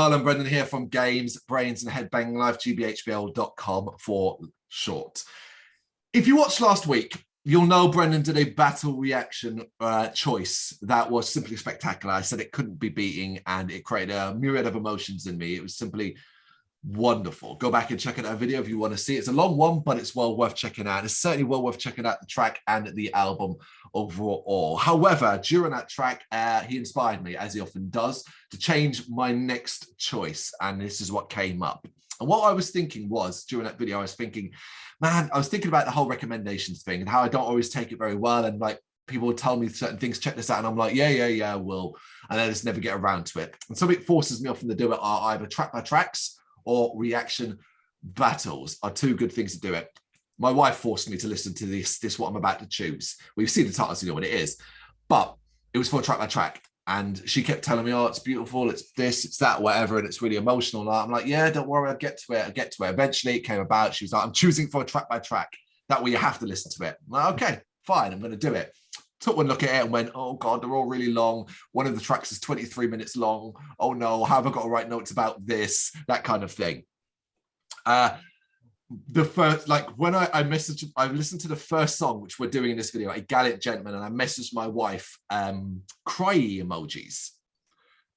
Carl and Brendan here from Brrraaains A Head-Banging Life, gbhbl.com for short. If you watched last week, you'll know Brendan did a battle reaction choice that was simply spectacular. I said it couldn't be beating, and it created a myriad of emotions in me. It was simply wonderful. Go back and check out that video if you want to see it. It's a long one, but it's well worth checking out. It's certainly well worth checking out the track and the album overall. However, during that track, he inspired me, as he often does, to change my next choice. And this is what came up. And what I was thinking was, during that video, I was thinking about the whole recommendations thing and how I don't always take it very well. And like, people would tell me certain things, check this out, and I'm like, yeah, will. And I just never get around to it. And something forces me often to do it are either track by tracks or reaction battles are two good things to do it. My wife forced me to listen to this what I'm about to choose. We've seen the title, so you know what it is. But it was for track by track. And she kept telling me, oh, it's beautiful, it's this, it's that, whatever, and it's really emotional. And I'm like, yeah, don't worry, I'll get to it. Eventually it came about. She was like, I'm choosing for a track by track. That way you have to listen to it. I'm like, okay, fine, I'm going to do it. Took one look at it and went, oh God, they're all really long. One of the tracks is 23 minutes long. Oh no, how have I got to write notes about this? That kind of thing. The first, like when I listened to the first song, which we're doing in this video, a Gallant gentleman, and I messaged my wife, cryy emojis.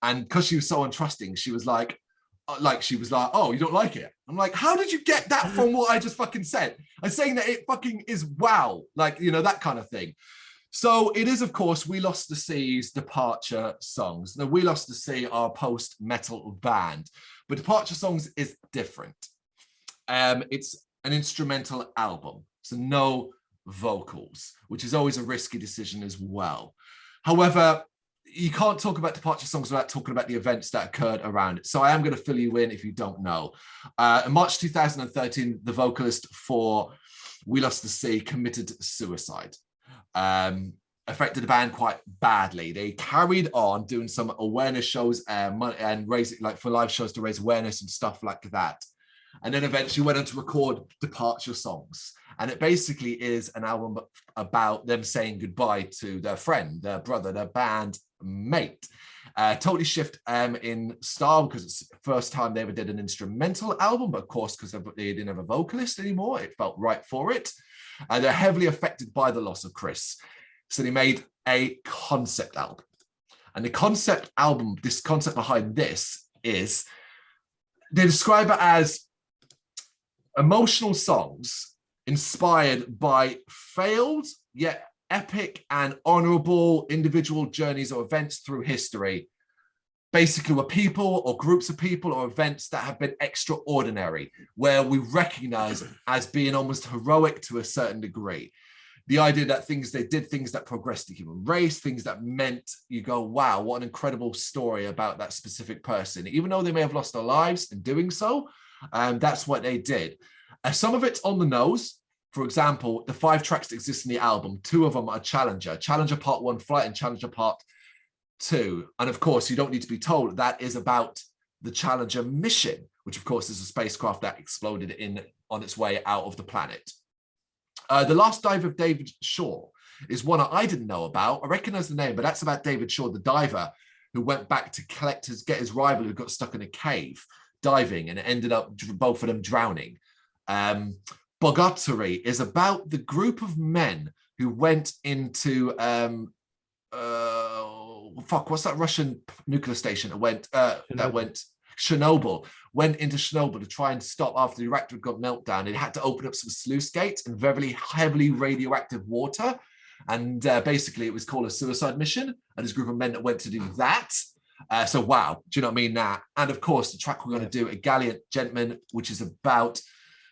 And because she was so untrusting, she was like, oh, you don't like it? I'm like, how did you get that from what I just fucking said? I'm saying that it fucking is wow. Like, you know, that kind of thing. So it is, of course, We Lost the Sea's Departure Songs. Now, We Lost the Sea are a post-metal band, but Departure Songs is different. It's an instrumental album, so no vocals, which is always a risky decision as well. However, you can't talk about Departure Songs without talking about the events that occurred around it. So I am going to fill you in if you don't know. In March 2013, the vocalist for We Lost the Sea committed suicide. Affected the band quite badly. They carried on doing some awareness shows and raising, like, for live shows to raise awareness and stuff like that. And then eventually went on to record Departure Songs. And it basically is an album about them saying goodbye to their friend, their brother, their band mate. Totally shift in style, because it's the first time they ever did an instrumental album, but of course, because they didn't have a vocalist anymore, it felt right for it. They're heavily affected by the loss of Chris. So they made a concept album. And the concept album, this concept behind this is, they describe it as emotional songs inspired by failed yet epic and honorable individual journeys or events through history. Basically, were people or groups of people or events that have been extraordinary, where we recognize as being almost heroic to a certain degree. The idea that they did things that progressed the human race, things that meant you go, wow, what an incredible story about that specific person. Even though they may have lost their lives in doing so, that's what they did. Some of it's on the nose. For example, the 5 tracks that exist in the album, 2 of them are Challenger Part 1 Flight and Challenger Part 2. And of course, you don't need to be told that is about the Challenger mission, which of course is a spacecraft that exploded on its way out of the planet. The Last Dive of David Shaw is one I didn't know about. I recognize the name, but that's about David Shaw, the diver who went back to get his rival who got stuck in a cave diving, and it ended up both of them drowning. Bogotary is about the group of men who went into what's that Russian nuclear station that went Chernobyl, went into Chernobyl to try and stop after the reactor got meltdown. It had to open up some sluice gates and very heavily radioactive water, and basically it was called a suicide mission, and this group of men that went to do that. So wow, do you know what I mean? That, and of course the track we're going to do, a Gallant gentleman, which is about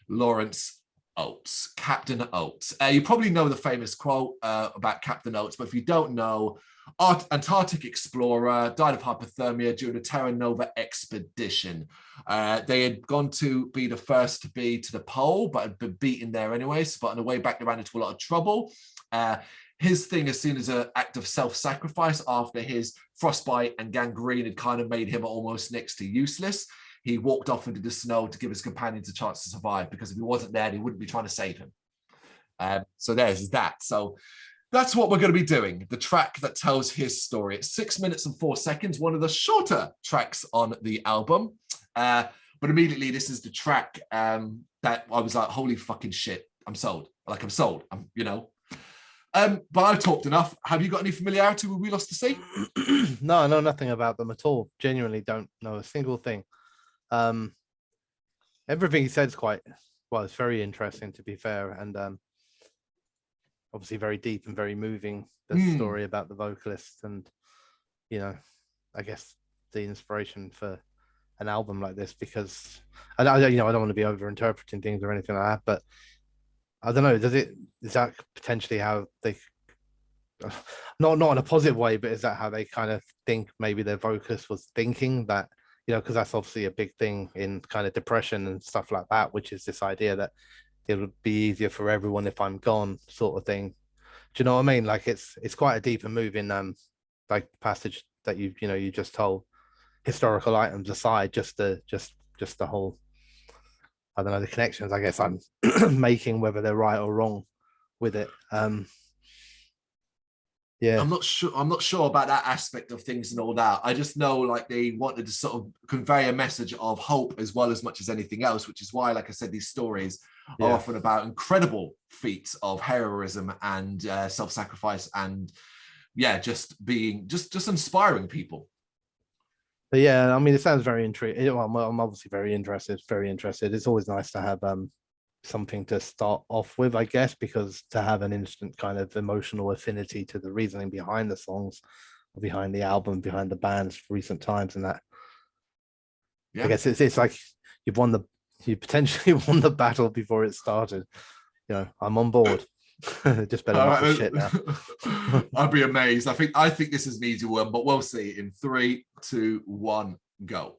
Lawrence Oates, Captain Oates. You probably know the famous quote about Captain Oates, but if you don't know, Antarctic explorer, died of hypothermia during the Terra Nova expedition. They had gone to be the first to be to the pole, but had been beaten there anyway. So, but on the way back, they ran into a lot of trouble. His thing is seen as an act of self-sacrifice after his frostbite and gangrene had kind of made him almost next to useless. He walked off into the snow to give his companions a chance to survive, because if he wasn't there, they wouldn't be trying to save him. So there's that. So That's what we're going to be doing. The track that tells his story. It's 6 minutes and 4 seconds, one of the shorter tracks on the album. But immediately, this is the track that I was like, holy fucking shit, I'm sold. Like, I'm sold. But I've talked enough. Have you got any familiarity with We Lost the Sea? No, I know nothing about them at all. Genuinely don't know a single thing. Everything he said is it's very interesting, to be fair. And obviously very deep and very moving, the story about the vocalist, and I guess the inspiration for an album like this, because I don't want to be over interpreting things or anything like that, but I don't know, is that potentially how they, not in a positive way, but is that how they kind of think maybe their vocalist was thinking that, because that's obviously a big thing in kind of depression and stuff like that, which is this idea that it would be easier for everyone if I'm gone, sort of thing. Do you know what I mean? Like it's quite a deep and moving like passage that you just told. Historical items aside, just the whole, I don't know, the connections I guess I'm making, whether they're right or wrong with it. Yeah, I'm not sure about that aspect of things and all that. I just know like they wanted to sort of convey a message of hope as well, as much as anything else, which is why, like I said, these stories are often about incredible feats of heroism and self-sacrifice, and just being just inspiring people. but yeah, I mean, it sounds very intriguing. Well, I'm obviously very interested. Very interested. It's always nice to have something to start off with, I guess, because to have an instant kind of emotional affinity to the reasoning behind the songs, behind the album, behind the band's recent times, and that. Yeah. I guess it's like you potentially won the battle before it started. I'm on board. Just better not be shit now. I'd be amazed. I think this is an easy one, but we'll see. In 3, 2, 1, go.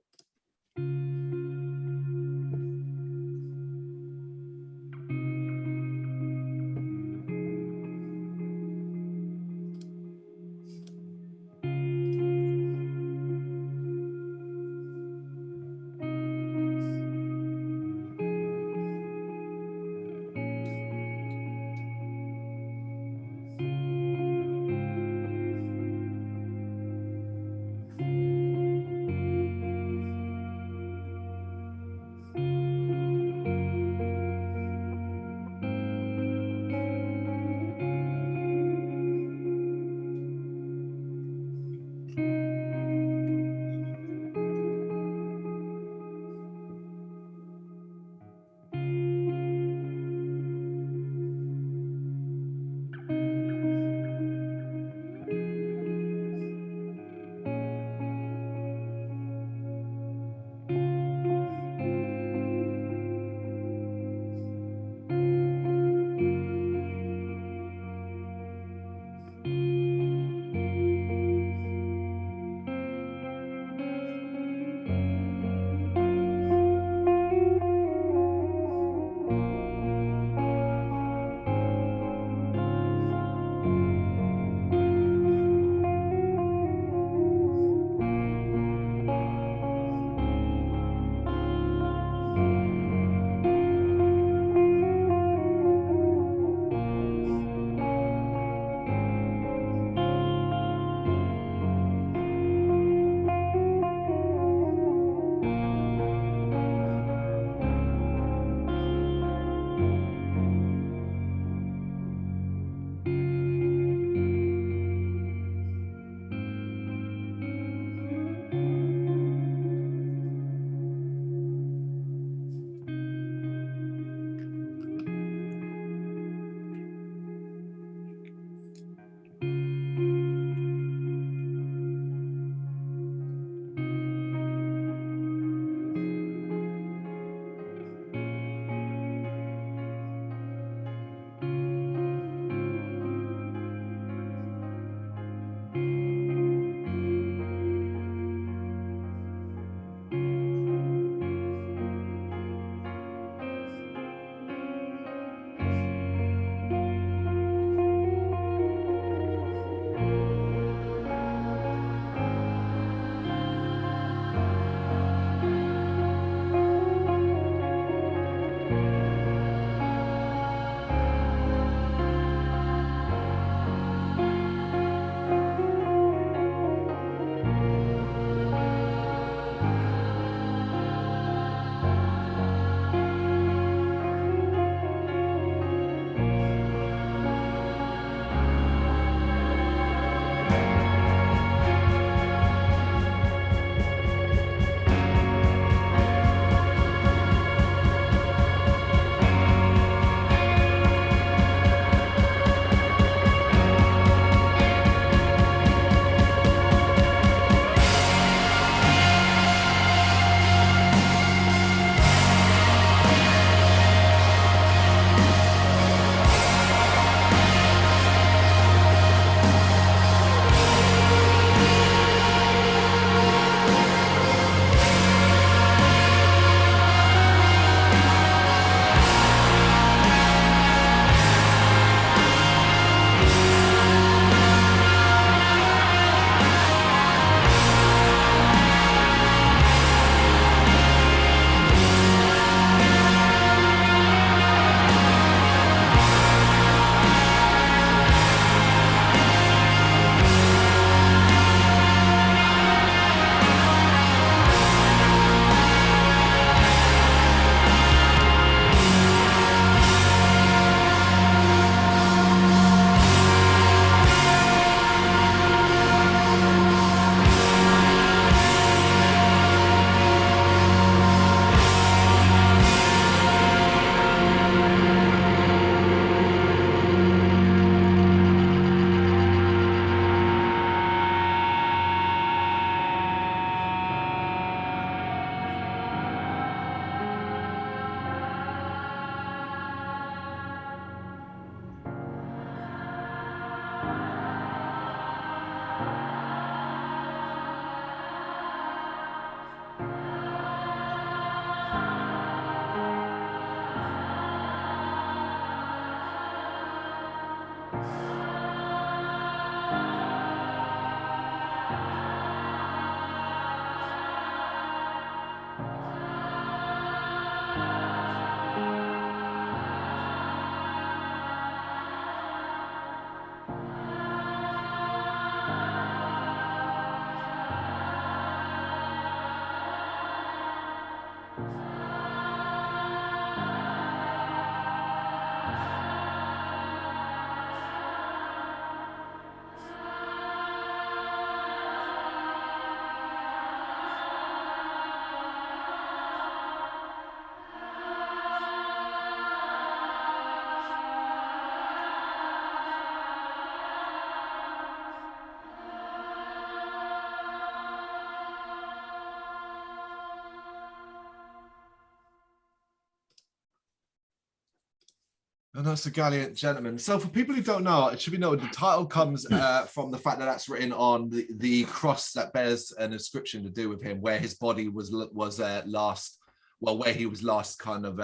And that's a Gallant Gentleman. So for people who don't know, it should be noted the title comes from the fact that that's written on the cross that bears an inscription to do with him, where his body was last, well, where he was last kind of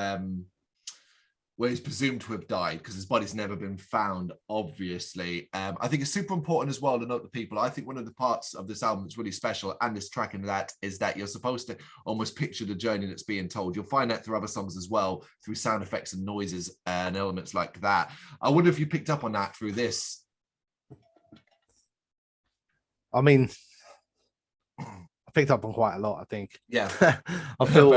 where he's presumed to have died, because his body's never been found, obviously. I think it's super important as well to note the people. I think one of the parts of this album that's really special, and this track in that, is that you're supposed to almost picture the journey that's being told. You'll find that through other songs as well, through sound effects and noises and elements like that. I wonder if you picked up on that through this. I mean, I picked up on quite a lot, I think. Yeah. I feel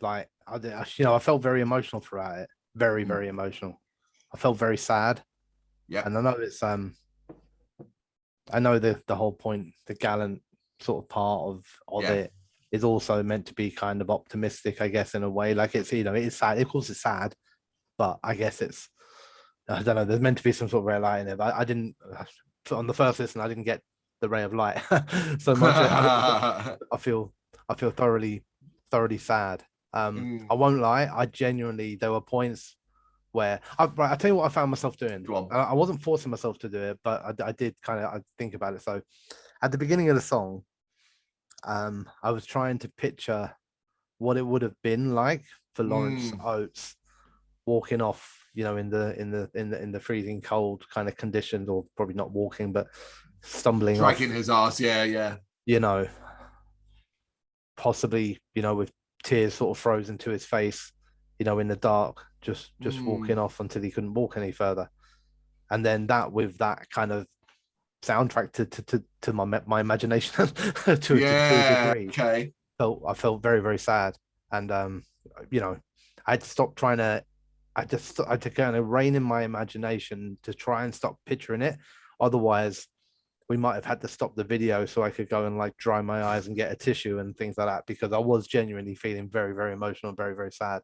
like I felt very emotional throughout it. Very, very emotional. I felt very sad. Yeah. And I know it's I know the whole point, the Gallant sort of part of it is also meant to be kind of optimistic, I guess, in a way. Like it's, it is sad. Of course it's sad, but I guess it's, I don't know, there's meant to be some sort of ray of light in it. But I didn't, on the first listen, I didn't get the ray of light so much. I feel thoroughly sad. I won't lie, I genuinely, there were points where I tell you what I found myself doing. I wasn't forcing myself to do it, but I did kind of think about it. So at the beginning of the song, I was trying to picture what it would have been like for Lawrence Oates walking off, in the freezing cold kind of conditions, or probably not walking, but stumbling, dragging off, his ass, possibly, with tears sort of frozen to his face, in the dark, just walking off until he couldn't walk any further. And then that, with that kind of soundtrack to my imagination to a degree, okay. I felt very, very sad. And I had to stop trying to, I had to kind of rein in my imagination to try and stop picturing it. Otherwise, we might have had to stop the video so I could go and like dry my eyes and get a tissue and things like that, because I was genuinely feeling very, very emotional and very, very sad.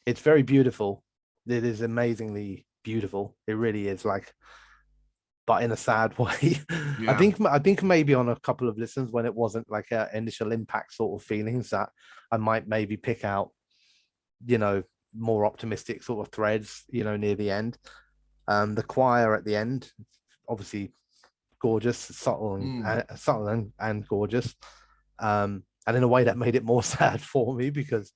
It's very beautiful. It is amazingly beautiful. It really is, like, but in a sad way. I think maybe on a couple of listens when it wasn't like an initial impact sort of feelings, that I might maybe pick out, more optimistic sort of threads, near the end. The choir at the end, obviously gorgeous, subtle and gorgeous. And in a way that made it more sad for me, because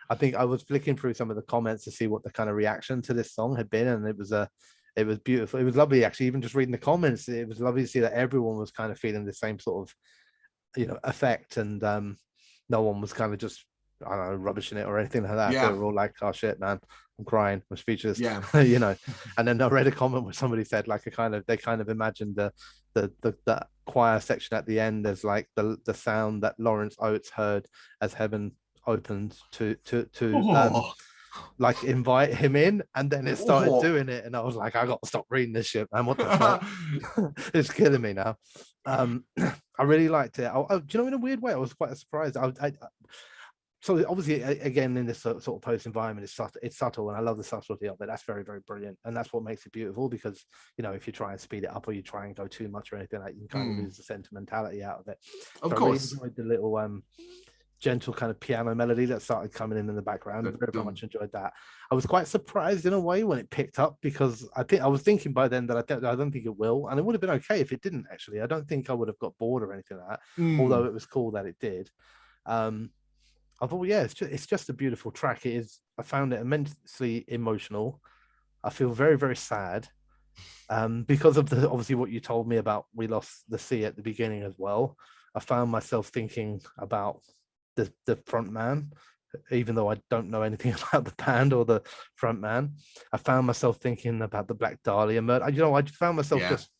I think I was flicking through some of the comments to see what the kind of reaction to this song had been, and it was beautiful. It was lovely, actually. Even just reading the comments, it was lovely to see that everyone was kind of feeling the same sort of, effect, and no one was kind of just, I don't know, rubbishing it or anything like that. They were all like, "Oh shit, man, I'm crying, I'm speechless." And then I read a comment where somebody said, like, they kind of imagined the choir section at the end as like the sound that Lawrence Oates heard as heaven opened to like invite him in, and then it started doing it, and I was like, I got to stop reading this shit, man. What the fuck? It's killing me now. I really liked it. Do you know, in a weird way, I was quite surprised. So obviously, again, in this sort of post environment, it's subtle, and I love the subtlety of it. That's very, very brilliant, and that's what makes it beautiful. Because if you try and speed it up or you try and go too much or anything, like, you can kind of lose the sentimentality out of it. Of course, I really enjoyed the little gentle kind of piano melody that started coming in the background. Very much enjoyed that. I was quite surprised in a way when it picked up, because I was thinking by then that I don't think it will, and it would have been okay if it didn't. Actually, I don't think I would have got bored or anything like that. Although it was cool that it did. I thought, it's just a beautiful track. It is. I found it immensely emotional. I feel very, very sad, because of obviously what you told me about We Lost the Sea at the beginning as well. I found myself thinking about the front man, even though I don't know anything about the band or the front man. I found myself thinking about the Black Dahlia murder. I found myself just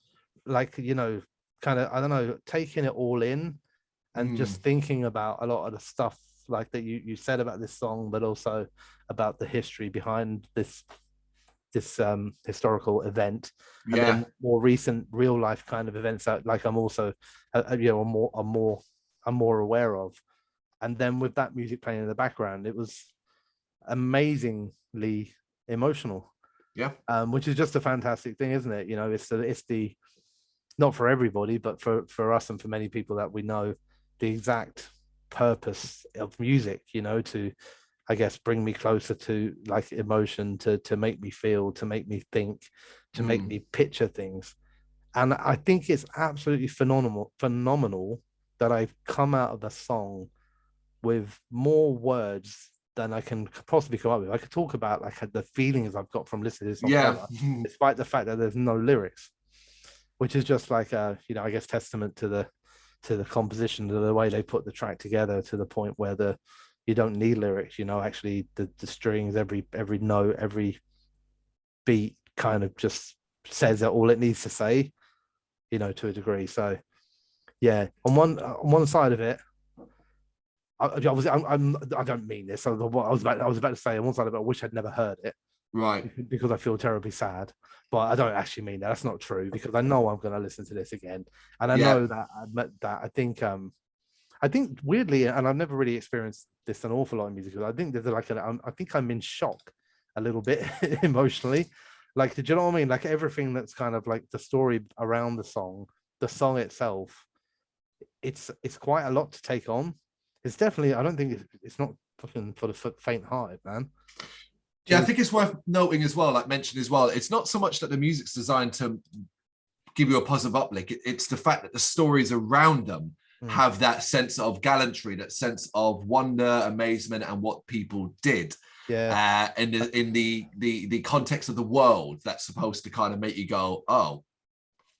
like, kind of, I don't know, taking it all in, and just thinking about a lot of the stuff like that you said about this song, but also about the history behind this historical event, and then more recent real life kind of events that, like, I'm also I'm more aware of. And then with that music playing in the background, it was amazingly emotional. Which is just a fantastic thing, isn't it? It's the not for everybody, but for us and for many people that we know, the exact purpose of music, to I guess, bring me closer to like emotion, to make me feel, to make me think, to make me picture things. And I think it's absolutely phenomenal that I've come out of the song with more words than I can possibly come up with. I could talk about like the feelings I've got from listening to this song ever, despite the fact that there's no lyrics, which is just like you know, I guess testament to the composition, to the way they put the track together, to the point where you don't need lyrics, you know, actually the strings, every note, every beat kind of just says all it needs to say, you know, to a degree. So yeah, on one side of it, I don't mean this. I was about to say on one side of it, I wish I'd never heard it, right? Because I feel terribly sad. But I don't actually mean that. That's not true, because I know I'm going to listen to this again, and I know that I think weirdly, and I've never really experienced this an awful lot in music, I think there's like I think I'm in shock a little bit emotionally. Like, do you know what I mean? Like everything that's kind of like the story around the song itself, it's quite a lot to take on. It's definitely, I don't think it's not fucking for the faint-hearted, man. Yeah, I think it's worth noting as well, like mentioning as well, it's not so much that the music's designed to give you a positive uplift. It's the fact that the stories around them have that sense of gallantry, that sense of wonder, amazement, and what people did. Yeah. In the context of the world, that's supposed to kind of make you go, oh,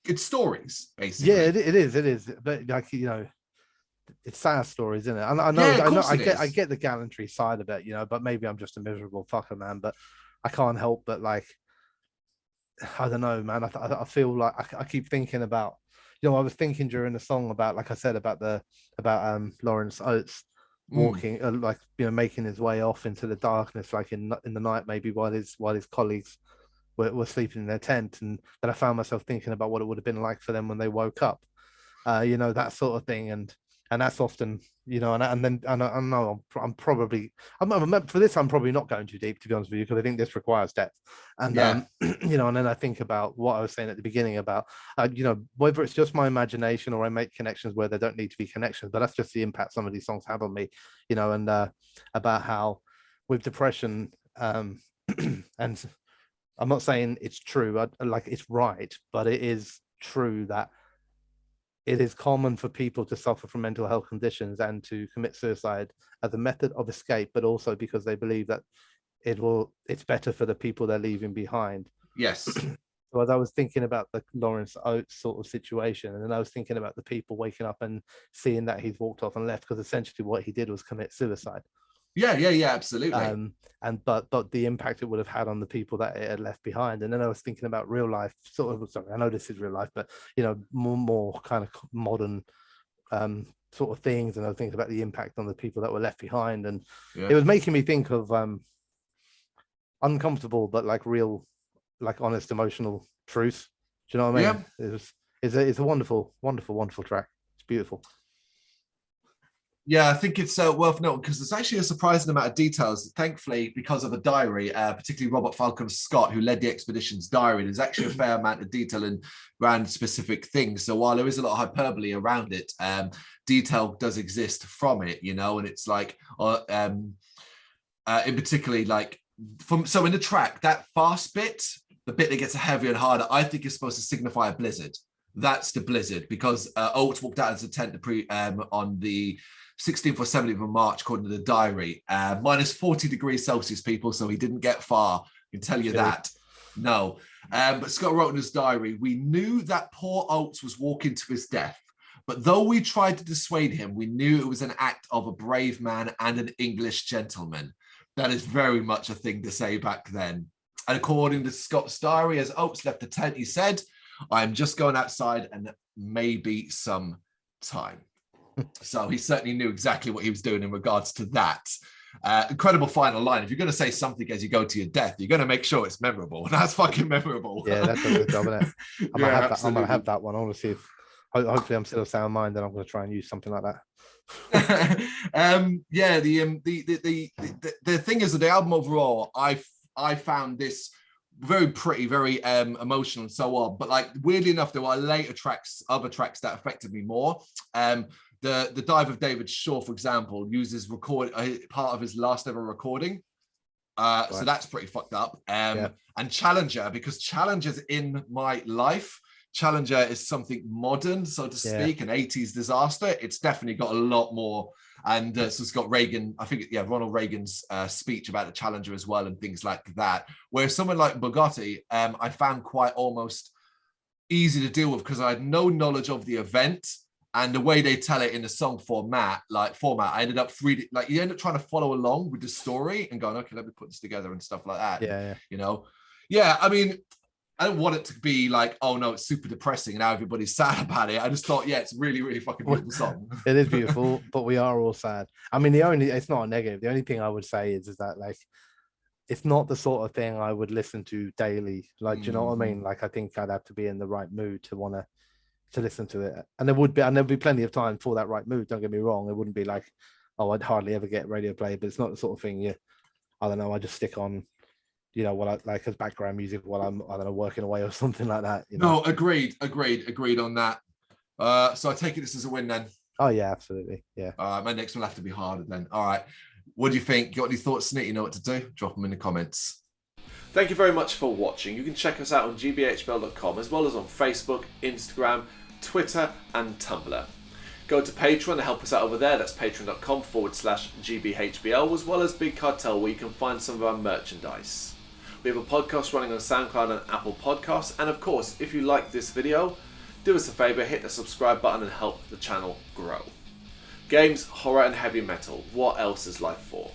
it's stories, basically. Yeah, it is. But like, you know, it's sad stories, isn't it? I get the gallantry side of it, you know, but maybe I'm just a miserable fucker, man. But I can't help but, like, I don't know, man. I feel like I keep thinking about, you know, I was thinking during the song about, like I said, about Lawrence Oates walking, like, you know, making his way off into the darkness, like in the night, maybe while his colleagues were sleeping in their tent, and then I found myself thinking about what it would have been like for them when they woke up, you know, that sort of thing. And that's often, you know, and then I know I'm probably for this, I'm probably not going too deep, to be honest with you, because I think this requires depth. And you know, and then I think about what I was saying at the beginning about, you know, whether it's just my imagination or I make connections where there don't need to be connections, but that's just the impact some of these songs have on me, you know, and about how with depression, and I'm not saying it's true, like it's right, but it is true that it is common for people to suffer from mental health conditions and to commit suicide as a method of escape, but also because they believe that it's better for the people they're leaving behind. Yes. So as I was thinking about the Lawrence Oates sort of situation, and then I was thinking about the people waking up and seeing that he's walked off and left, because essentially what he did was commit suicide. Yeah, absolutely. But the impact it would have had on the people that it had left behind. And then I was thinking about real life, sort of, sorry, I know this is real life, but, you know, more kind of modern sort of things. And I was thinking about the impact on the people that were left behind. And it was making me think of uncomfortable, but like real, like honest, emotional truth. Do you know what I mean? It's a wonderful, wonderful, wonderful track. It's beautiful. Yeah, I think it's worth noting, because there's actually a surprising amount of details, thankfully, because of a diary, particularly Robert Falcon Scott, who led the expedition's diary. There's actually a fair amount of detail around specific things. So while there is a lot of hyperbole around it, detail does exist from it, you know, and it's like, in particularly, like, so in the track, that fast bit, the bit that gets heavier and harder, I think is supposed to signify a blizzard. That's the blizzard, because Oates walked out of his tent on the 16th or 17th of March, according to the diary, minus 40 degrees Celsius, people, so he didn't get far, I can tell you that. No. But Scott wrote in his diary, we knew that poor Oates was walking to his death, but though we tried to dissuade him, we knew it was an act of a brave man and an English gentleman. That is very much a thing to say back then. And according to Scott's diary, as Oates left the tent, he said, I'm just going outside and maybe some time. So he certainly knew exactly what he was doing in regards to that. Incredible final line. If you're going to say something as you go to your death, you're going to make sure it's memorable. And that's fucking memorable. Yeah, that does a good job, isn't it? I'm going to have that one. I want to see if, hopefully I'm still of sound mind, and I'm going to try and use something like that. Yeah, the thing is that the album overall, I found this very pretty, very emotional and so on, but like weirdly enough, there were later tracks, other tracks that affected me more. The Dive of David Shaw, for example, uses part of his last ever recording. So that's pretty fucked up. And Challenger, because Challenger's in my life. Challenger is something modern, so to speak, an 80s disaster. It's definitely got a lot more. And so it's got Reagan, I think, Ronald Reagan's speech about the Challenger as well and things like that. Whereas someone like Bugatti, I found quite almost easy to deal with because I had no knowledge of the event and the way they tell it in the song format. I ended up you end up trying to follow along with the story and going, okay, let me put this together and stuff like that. You know, I mean, I don't want it to be like, oh no, it's super depressing and now everybody's sad about it. I just thought, it's a really, really fucking beautiful song. It is beautiful, but we are all sad. I mean, it's not a negative. The only thing I would say is that like, it's not the sort of thing I would listen to daily. Like, do you know what I mean? Like, I think I'd have to be in the right mood to want to listen to it. And there'd be plenty of time for that right mood. Don't get me wrong. It wouldn't be like, oh, I'd hardly ever get radio play, but it's not the sort of thing I don't know, I just stick on, what I like as background music while I'm, I don't know, working away or something like that. No, agreed on that. So I take it this is a win then. Oh yeah, absolutely. Yeah. My next one will have to be harder then. All right. What do you think? Got any thoughts, Snit? You know what to do? Drop them in the comments. Thank you very much for watching. You can check us out on gbhbl.com as well as on Facebook, Instagram, Twitter and Tumblr. Go to Patreon and help us out over there. That's patreon.com/gbhbl, as well as Big Cartel, where you can find some of our merchandise. We have a podcast running on SoundCloud and Apple Podcasts. And of course, if you like this video, do us a favour, hit the subscribe button and help the channel grow. Games, horror and heavy metal. What else is life for?